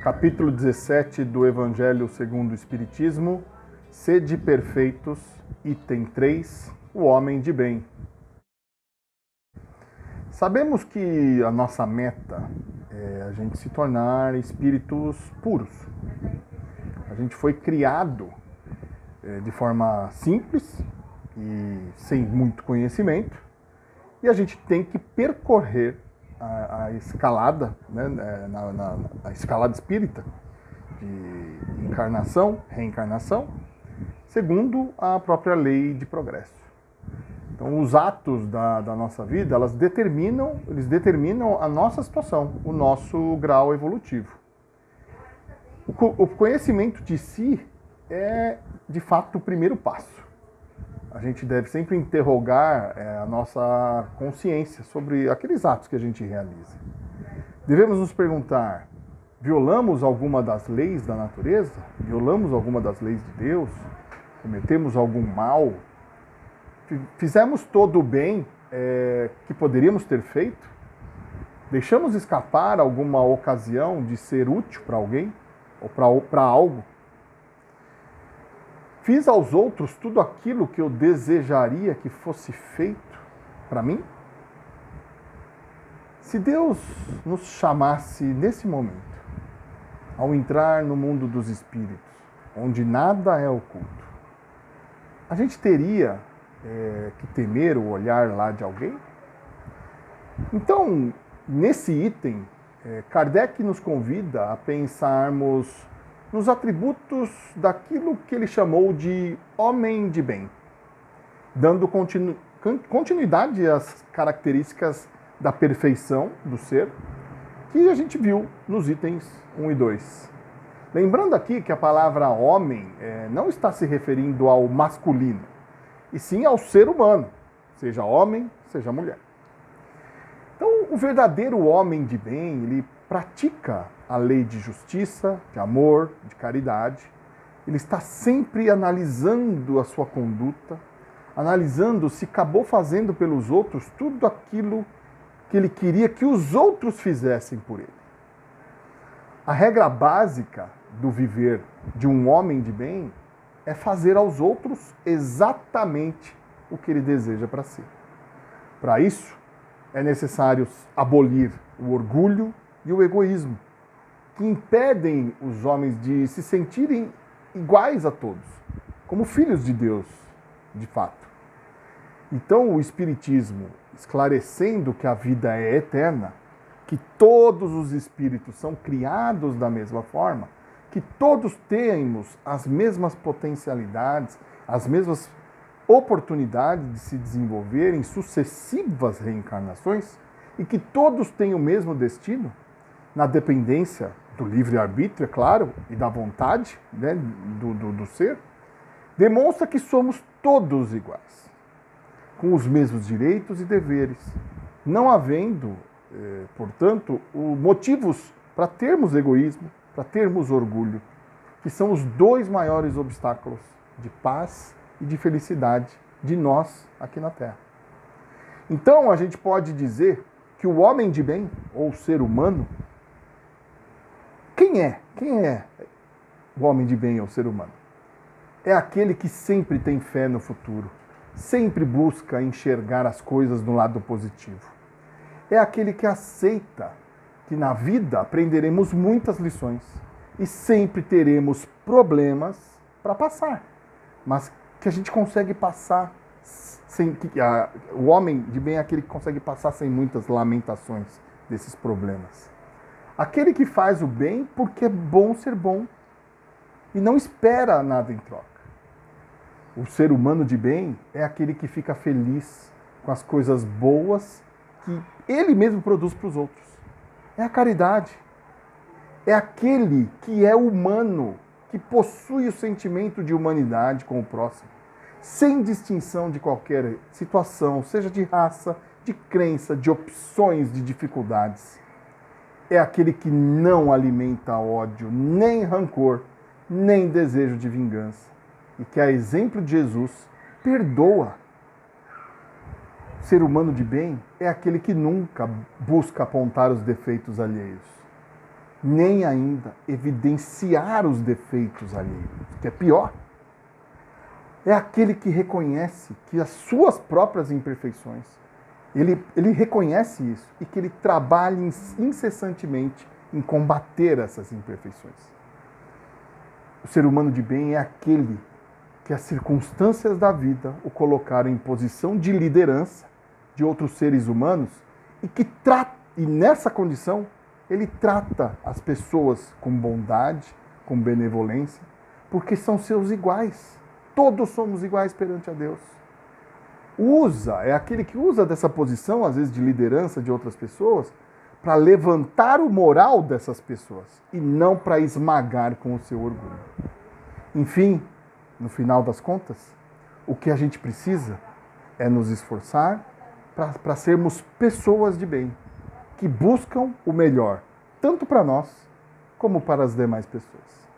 Capítulo 17 do Evangelho segundo o Espiritismo, Sede perfeitos, item 3, o homem de bem. Sabemos que a nossa meta é a gente se tornar espíritos puros. A gente foi criado de forma simples e sem muito conhecimento, e a gente tem que percorrer a escalada, né, a escalada espírita de encarnação, reencarnação, segundo a própria lei de progresso. Então, os atos da nossa vida, eles determinam a nossa situação, o nosso grau evolutivo. O conhecimento de si é, de fato, o primeiro passo. A gente deve sempre interrogar a nossa consciência sobre aqueles atos que a gente realiza. Devemos nos perguntar: violamos alguma das leis da natureza? Violamos alguma das leis de Deus? Cometemos algum mal? Fizemos todo o bem que poderíamos ter feito? Deixamos escapar alguma ocasião de ser útil para alguém ou para algo? Fiz aos outros tudo aquilo que eu desejaria que fosse feito para mim? Se Deus nos chamasse nesse momento, ao entrar no mundo dos espíritos, onde nada é oculto, a gente teria que temer o olhar lá de alguém? Então, nesse item, Kardec nos convida a pensarmos nos atributos daquilo que ele chamou de homem de bem, dando continuidade às características da perfeição do ser que a gente viu nos itens 1 e 2. Lembrando aqui que a palavra homem não está se referindo ao masculino, e sim ao ser humano, seja homem, seja mulher. Então, o verdadeiro homem de bem, ele pratica a lei de justiça, de amor, de caridade. Ele está sempre analisando a sua conduta, analisando se acabou fazendo pelos outros tudo aquilo que ele queria que os outros fizessem por ele. A regra básica do viver de um homem de bem é fazer aos outros exatamente o que ele deseja para si. Para isso, é necessário abolir o orgulho e o egoísmo, que impedem os homens de se sentirem iguais a todos, como filhos de Deus, de fato. Então, o Espiritismo, esclarecendo que a vida é eterna, que todos os espíritos são criados da mesma forma, que todos temos as mesmas potencialidades, as mesmas oportunidades de se desenvolver em sucessivas reencarnações, e que todos têm o mesmo destino, na dependência do livre-arbítrio, é claro, e da vontade, né, do ser, demonstra que somos todos iguais, com os mesmos direitos e deveres, não havendo, portanto, motivos para termos egoísmo, para termos orgulho, que são os dois maiores obstáculos de paz e de felicidade de nós aqui na Terra. Então, a gente pode dizer que o homem de bem, ou o ser humano, quem é? Quem é o homem de bem ou ser humano? É aquele que sempre tem fé no futuro, sempre busca enxergar as coisas do lado positivo. É aquele que aceita que na vida aprenderemos muitas lições e sempre teremos problemas para passar, mas que a gente consegue passar sem o homem de bem é aquele que consegue passar sem muitas lamentações desses problemas. Aquele que faz o bem porque é bom ser bom e não espera nada em troca. O ser humano de bem é aquele que fica feliz com as coisas boas que ele mesmo produz para os outros. É a caridade. É aquele que é humano, que possui o sentimento de humanidade com o próximo, sem distinção de qualquer situação, seja de raça, de crença, de opções, de dificuldades. É aquele que não alimenta ódio, nem rancor, nem desejo de vingança. E que, a exemplo de Jesus, perdoa. O ser humano de bem é aquele que nunca busca apontar os defeitos alheios. nem ainda evidenciar os defeitos alheios, que é pior. É aquele que reconhece que as suas próprias imperfeições, ele reconhece isso e que ele trabalha incessantemente em combater essas imperfeições. O ser humano de bem é aquele que as circunstâncias da vida o colocaram em posição de liderança de outros seres humanos e nessa condição ele trata as pessoas com bondade, com benevolência, porque são seus iguais. Todos somos iguais perante a Deus. É aquele que usa dessa posição, às vezes de liderança de outras pessoas, para levantar o moral dessas pessoas e não para esmagar com o seu orgulho. Enfim, no final das contas, o que a gente precisa é nos esforçar para sermos pessoas de bem, que buscam o melhor, tanto para nós como para as demais pessoas.